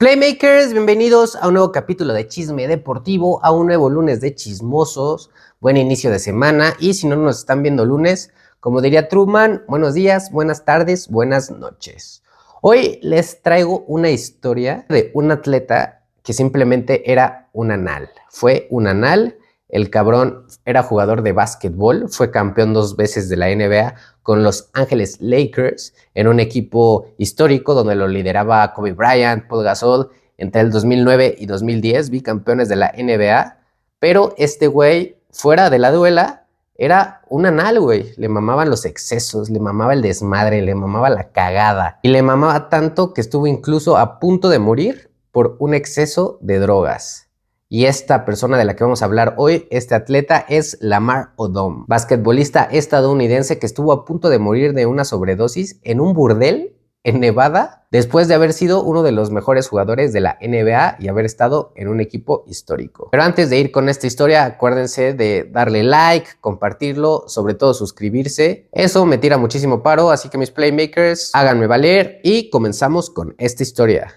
Playmakers, bienvenidos a un nuevo capítulo de Chisme Deportivo, a un nuevo lunes de chismosos. Buen inicio de semana y si no nos están viendo lunes, como diría Truman, buenos días, buenas tardes, buenas noches. Hoy les traigo una historia de un atleta que simplemente era un anal. Fue un anal, el cabrón era jugador de básquetbol, fue campeón 2 veces de la NBA con Los Ángeles Lakers, en un equipo histórico donde lo lideraba Kobe Bryant, Paul Gasol, entre el 2009 y 2010, bicampeones de la NBA, pero este güey, fuera de la duela, era un anal, güey. Le mamaban los excesos, le mamaba el desmadre, le mamaba la cagada, y le mamaba tanto que estuvo incluso a punto de morir por un exceso de drogas. Y esta persona de la que vamos a hablar hoy, este atleta, es Lamar Odom, basquetbolista estadounidense que estuvo a punto de morir de una sobredosis en un burdel en Nevada, después de haber sido uno de los mejores jugadores de la NBA y haber estado en un equipo histórico. Pero antes de ir con esta historia, acuérdense de darle like, compartirlo, sobre todo suscribirse. Eso me tira muchísimo paro, así que mis playmakers, háganme valer y comenzamos con esta historia.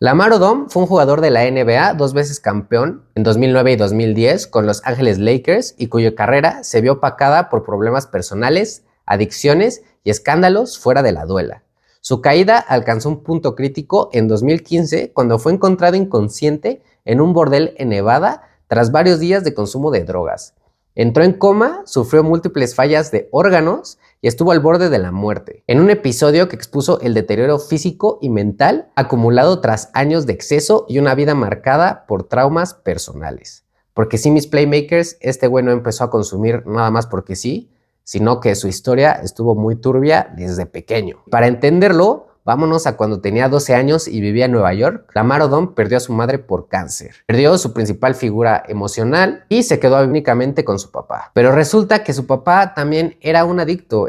Lamar Odom fue un jugador de la NBA, 2 veces campeón en 2009 y 2010 con Los Ángeles Lakers y cuya carrera se vio opacada por problemas personales, adicciones y escándalos fuera de la duela. Su caída alcanzó un punto crítico en 2015 cuando fue encontrado inconsciente en un bordel en Nevada tras varios días de consumo de drogas. Entró en coma, sufrió múltiples fallas de órganos y estuvo al borde de la muerte, en un episodio que expuso el deterioro físico y mental acumulado tras años de exceso y una vida marcada por traumas personales. Porque sí, mis playmakers, este güey no empezó a consumir nada más porque sí, sino que su historia estuvo muy turbia desde pequeño. Para entenderlo, vámonos a cuando tenía 12 años y vivía en Nueva York. Lamar Odom perdió a su madre por cáncer. Perdió su principal figura emocional y se quedó únicamente con su papá. Pero resulta que su papá también era adicto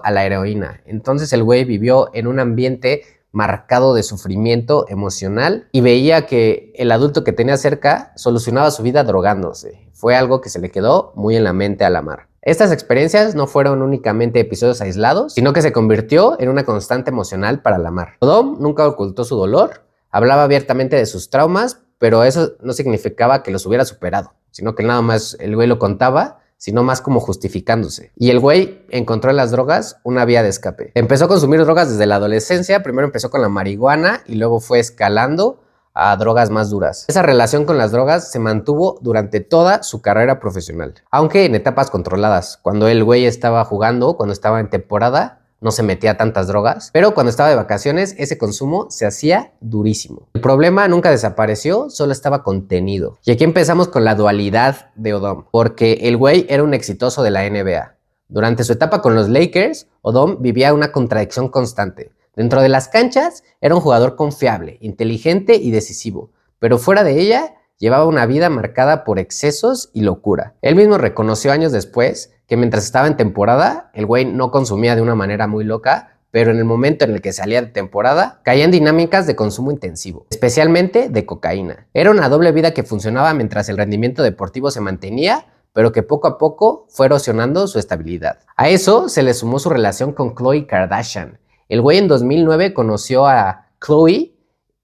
a la heroína. Entonces el güey vivió en un ambiente marcado de sufrimiento emocional y veía que el adulto que tenía cerca solucionaba su vida drogándose. Fue algo que se le quedó muy en la mente a Lamar. Estas experiencias no fueron únicamente episodios aislados, sino que se convirtió en una constante emocional para Lamar. Odom nunca ocultó su dolor, hablaba abiertamente de sus traumas, pero eso no significaba que los hubiera superado, sino que nada más el güey lo contaba, sino más como justificándose. Y el güey encontró en las drogas una vía de escape. Empezó a consumir drogas desde la adolescencia, primero empezó con la marihuana y luego fue escalando a drogas más duras. Esa relación con las drogas se mantuvo durante toda su carrera profesional, aunque en etapas controladas. Cuando el güey estaba jugando, cuando estaba en temporada, no se metía tantas drogas, pero cuando estaba de vacaciones, ese consumo se hacía durísimo. El problema nunca desapareció, solo estaba contenido. Y aquí empezamos con la dualidad de Odom, porque el güey era un exitoso de la NBA. Durante su etapa con los Lakers, Odom vivía una contradicción constante. Dentro de las canchas era un jugador confiable, inteligente y decisivo, pero fuera de ella llevaba una vida marcada por excesos y locura. Él mismo reconoció años después que mientras estaba en temporada, el güey no consumía de una manera muy loca, pero en el momento en el que salía de temporada, caía en dinámicas de consumo intensivo, especialmente de cocaína. Era una doble vida que funcionaba mientras el rendimiento deportivo se mantenía, pero que poco a poco fue erosionando su estabilidad. A eso se le sumó su relación con Khloe Kardashian. El güey en 2009 conoció a Khloe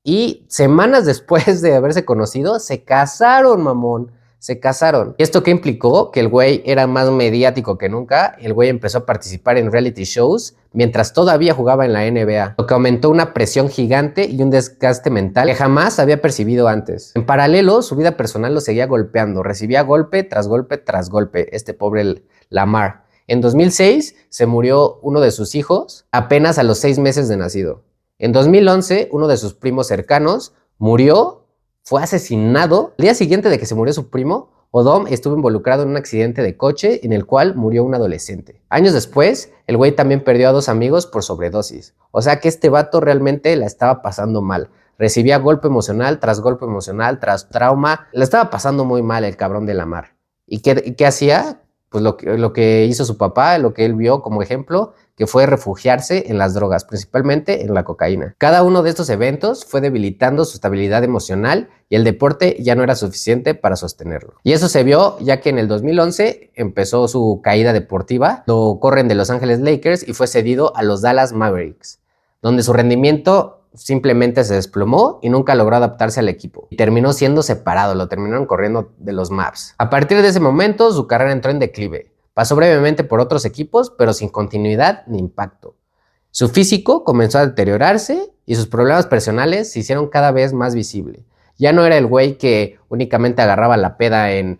y semanas después de haberse conocido, se casaron, mamón. Se casaron. ¿Y esto qué implicó? Que el güey era más mediático que nunca. El güey empezó a participar en reality shows mientras todavía jugaba en la NBA, lo que aumentó una presión gigante y un desgaste mental que jamás había percibido antes. En paralelo, su vida personal lo seguía golpeando. Recibía golpe tras golpe tras golpe, este pobre Lamar. En 2006 se murió uno de sus hijos apenas a los 6 meses de nacido. En 2011 uno de sus primos cercanos murió, fue asesinado. El día siguiente de que se murió su primo, Odom estuvo involucrado en un accidente de coche en el cual murió un adolescente. Años después, el güey también perdió a 2 amigos por sobredosis. O sea que este vato realmente la estaba pasando mal. Recibía golpe emocional tras trauma. La estaba pasando muy mal el cabrón de Lamar. ¿Y qué hacía? Pues lo que hizo su papá, lo que él vio como ejemplo, que fue refugiarse en las drogas, principalmente en la cocaína. Cada uno de estos eventos fue debilitando su estabilidad emocional y el deporte ya no era suficiente para sostenerlo. Y eso se vio ya que en el 2011 empezó su caída deportiva, lo corren de Los Ángeles Lakers y fue cedido a los Dallas Mavericks, donde su rendimiento simplemente se desplomó y nunca logró adaptarse al equipo. Y terminó siendo separado, lo terminaron corriendo de los Mavs. A partir de ese momento, su carrera entró en declive. Pasó brevemente por otros equipos, pero sin continuidad ni impacto. Su físico comenzó a deteriorarse y sus problemas personales se hicieron cada vez más visibles. Ya no era el güey que únicamente agarraba la peda en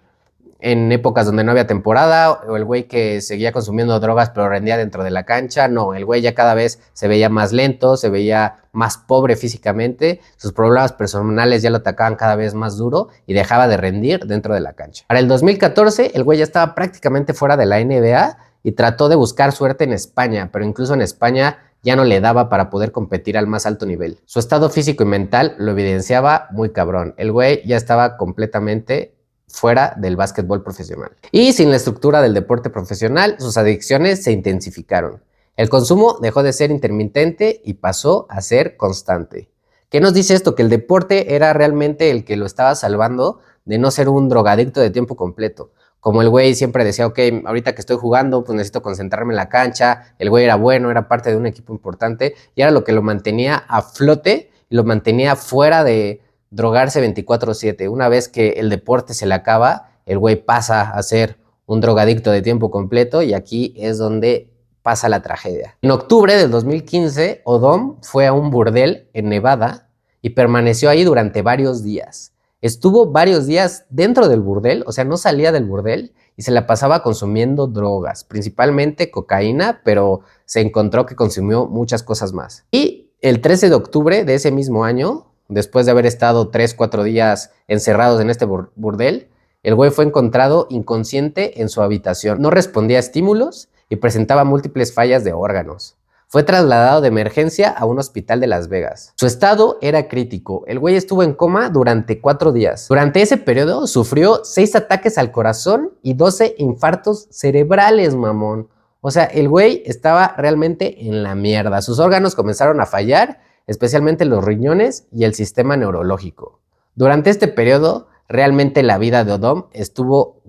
épocas donde no había temporada, o el güey que seguía consumiendo drogas pero rendía dentro de la cancha. No, el güey ya cada vez se veía más lento, se veía más pobre físicamente, sus problemas personales ya lo atacaban cada vez más duro y dejaba de rendir dentro de la cancha. Para el 2014, el güey ya estaba prácticamente fuera de la NBA y trató de buscar suerte en España, pero incluso en España ya no le daba para poder competir al más alto nivel. Su estado físico y mental lo evidenciaba muy cabrón. El güey ya estaba completamente fuera del básquetbol profesional. Y sin la estructura del deporte profesional, sus adicciones se intensificaron. El consumo dejó de ser intermitente y pasó a ser constante. ¿Qué nos dice esto? Que el deporte era realmente el que lo estaba salvando de no ser un drogadicto de tiempo completo. Como el güey siempre decía, ok, ahorita que estoy jugando, pues necesito concentrarme en la cancha. El güey era bueno, era parte de un equipo importante y era lo que lo mantenía a flote y lo mantenía fuera de drogarse 24/7. Una vez que el deporte se le acaba, el güey pasa a ser un drogadicto de tiempo completo y aquí es donde pasa la tragedia. En octubre del 2015, Odom fue a un burdel en Nevada y permaneció ahí durante varios días. Estuvo varios días dentro del burdel, o sea, no salía del burdel y se la pasaba consumiendo drogas, principalmente cocaína, pero se encontró que consumió muchas cosas más. Y el 13 de octubre de ese mismo año, después de haber estado 3-4 días encerrados en este burdel, el güey fue encontrado inconsciente en su habitación. No respondía a estímulos y presentaba múltiples fallas de órganos. Fue trasladado de emergencia a un hospital de Las Vegas. Su estado era crítico. El güey estuvo en coma durante 4 días. Durante ese periodo sufrió 6 ataques al corazón y 12 infartos cerebrales, mamón. O sea, el güey estaba realmente en la mierda. Sus órganos comenzaron a fallar, especialmente los riñones y el sistema neurológico. Durante este periodo, realmente la vida de Odom estuvo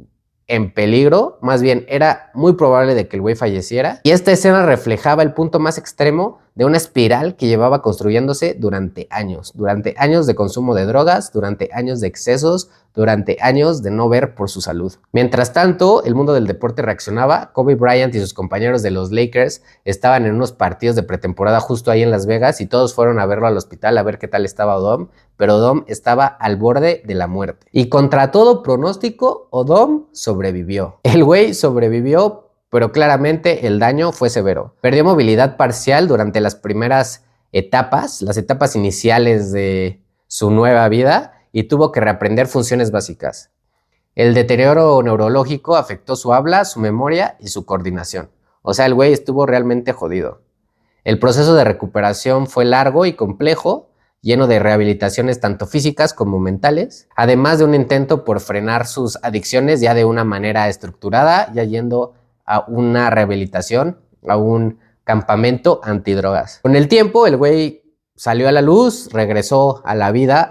en peligro, más bien era muy probable de que el güey falleciera, y esta escena reflejaba el punto más extremo de una espiral que llevaba construyéndose durante años de consumo de drogas, durante años de excesos, durante años de no ver por su salud. Mientras tanto, el mundo del deporte reaccionaba. Kobe Bryant y sus compañeros de los Lakers estaban en unos partidos de pretemporada justo ahí en Las Vegas y todos fueron a verlo al hospital a ver qué tal estaba Odom, pero Odom estaba al borde de la muerte. Y contra todo pronóstico, Odom sobrevivió. El güey sobrevivió, pero claramente el daño fue severo. Perdió movilidad parcial durante las primeras etapas, las etapas iniciales de su nueva vida, y tuvo que reaprender funciones básicas. El deterioro neurológico afectó su habla, su memoria y su coordinación. O sea, el güey estuvo realmente jodido. El proceso de recuperación fue largo y complejo, lleno de rehabilitaciones tanto físicas como mentales, además de un intento por frenar sus adicciones ya de una manera estructurada, ya yendo a una rehabilitación, a un campamento antidrogas. Con el tiempo, el güey salió a la luz, regresó a la vida,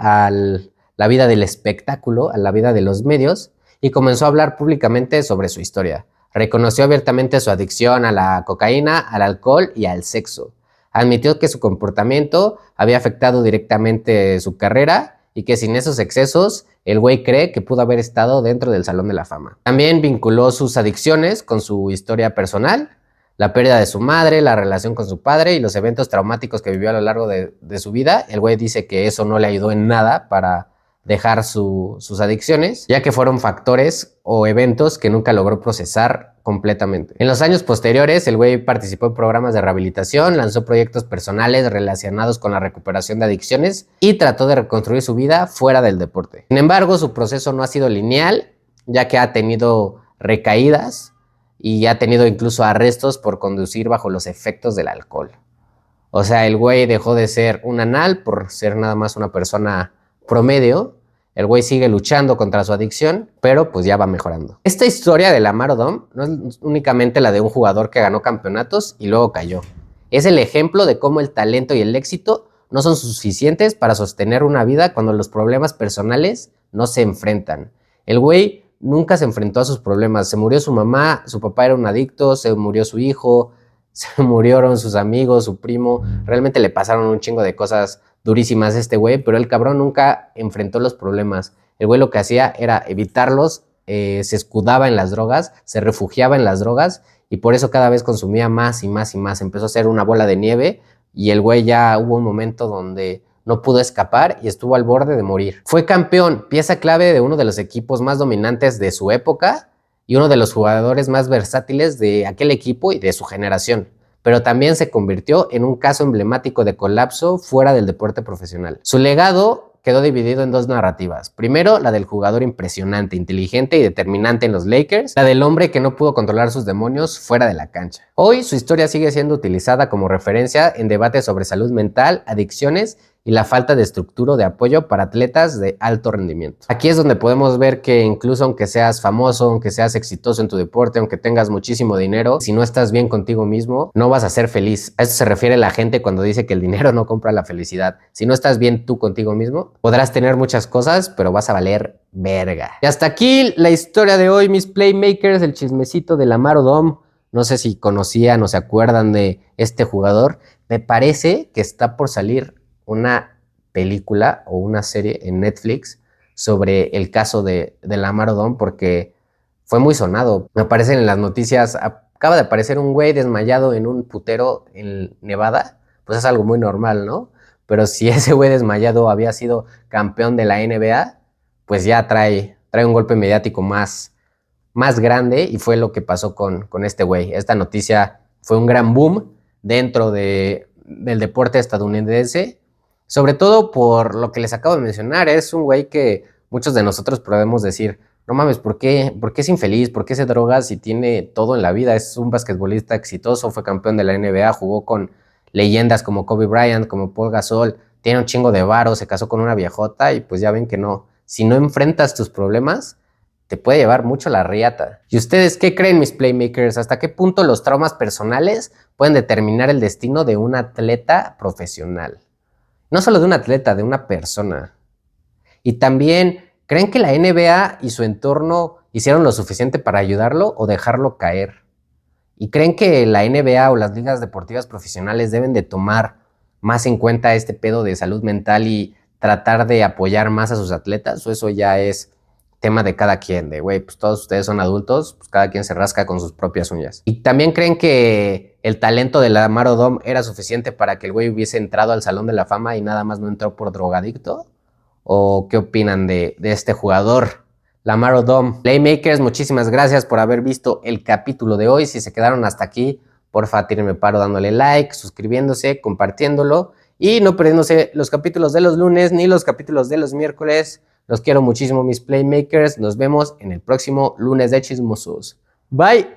la vida del espectáculo, a la vida de los medios, y comenzó a hablar públicamente sobre su historia. Reconoció abiertamente su adicción a la cocaína, al alcohol y al sexo. Admitió que su comportamiento había afectado directamente su carrera y que sin esos excesos, el güey cree que pudo haber estado dentro del Salón de la Fama. También vinculó sus adicciones con su historia personal, la pérdida de su madre, la relación con su padre y los eventos traumáticos que vivió a lo largo de su vida. El güey dice que eso no le ayudó en nada para dejar sus adicciones, ya que fueron factores o eventos que nunca logró procesar completamente. En los años posteriores, el güey participó en programas de rehabilitación, lanzó proyectos personales relacionados con la recuperación de adicciones y trató de reconstruir su vida fuera del deporte. Sin embargo, su proceso no ha sido lineal, ya que ha tenido recaídas y ha tenido incluso arrestos por conducir bajo los efectos del alcohol. O sea, el güey dejó de ser un anal por ser nada más una persona promedio El güey sigue luchando contra su adicción, pero pues ya va mejorando. Esta historia de Lamar Odom no es únicamente la de un jugador que ganó campeonatos y luego cayó. Es el ejemplo de cómo el talento y el éxito no son suficientes para sostener una vida cuando los problemas personales no se enfrentan. El güey nunca se enfrentó a sus problemas. Se murió su mamá, su papá era un adicto, se murió su hijo, se murieron sus amigos, su primo. Realmente le pasaron un chingo de cosas durísimas a este güey, pero el cabrón nunca enfrentó los problemas. El güey lo que hacía era evitarlos, se escudaba en las drogas, se refugiaba en las drogas y por eso cada vez consumía más y más y más. Empezó a ser una bola de nieve y el güey ya hubo un momento donde no pudo escapar y estuvo al borde de morir. Fue campeón, pieza clave de uno de los equipos más dominantes de su época y uno de los jugadores más versátiles de aquel equipo y de su generación, pero también se convirtió en un caso emblemático de colapso fuera del deporte profesional. Su legado quedó dividido en dos narrativas. Primero, la del jugador impresionante, inteligente y determinante en los Lakers, la del hombre que no pudo controlar sus demonios fuera de la cancha. Hoy su historia sigue siendo utilizada como referencia en debates sobre salud mental, adicciones y la falta de estructura de apoyo para atletas de alto rendimiento. Aquí es donde podemos ver que incluso aunque seas famoso, aunque seas exitoso en tu deporte, aunque tengas muchísimo dinero, si no estás bien contigo mismo, no vas a ser feliz. A esto se refiere la gente cuando dice que el dinero no compra la felicidad. Si no estás bien tú contigo mismo, podrás tener muchas cosas, pero vas a valer verga. Y hasta aquí la historia de hoy, mis playmakers, el chismecito de Lamar Odom. No sé si conocían o se acuerdan de este jugador. Me parece que está por salir una película o una serie en Netflix sobre el caso de Lamar Odom porque fue muy sonado. Me aparecen en las noticias, acaba de aparecer un güey desmayado en un putero en Nevada, pues es algo muy normal, ¿no? Pero si ese güey desmayado había sido campeón de la NBA, pues ya trae un golpe mediático más grande y fue lo que pasó con este güey. Esta noticia fue un gran boom dentro del deporte estadounidense, sobre todo por lo que les acabo de mencionar. Es un güey que muchos de nosotros podemos decir, no mames, ¿por qué es infeliz? ¿Por qué se droga si tiene todo en la vida? Es un basquetbolista exitoso, fue campeón de la NBA, jugó con leyendas como Kobe Bryant, como Paul Gasol, tiene un chingo de varo, se casó con una viejota y pues ya ven que no. Si no enfrentas tus problemas, te puede llevar mucho la riata. ¿Y ustedes qué creen, mis playmakers? ¿Hasta qué punto los traumas personales pueden determinar el destino de un atleta profesional? No solo de un atleta, de una persona. Y también, ¿creen que la NBA y su entorno hicieron lo suficiente para ayudarlo o dejarlo caer? ¿Y creen que la NBA o las ligas deportivas profesionales deben de tomar más en cuenta este pedo de salud mental y tratar de apoyar más a sus atletas? ¿O eso ya es tema de cada quien? De, güey, pues todos ustedes son adultos, pues cada quien se rasca con sus propias uñas. ¿Y también creen que el talento de Lamar Odom era suficiente para que el güey hubiese entrado al Salón de la Fama y nada más no entró por drogadicto? ¿O qué opinan de este jugador, Lamar Odom? Playmakers, muchísimas gracias por haber visto el capítulo de hoy. Si se quedaron hasta aquí, porfa, tírenme paro dándole like, suscribiéndose, compartiéndolo y no perdiéndose los capítulos de los lunes ni los capítulos de los miércoles. Los quiero muchísimo, mis playmakers. Nos vemos en el próximo lunes de Chismosos. Bye.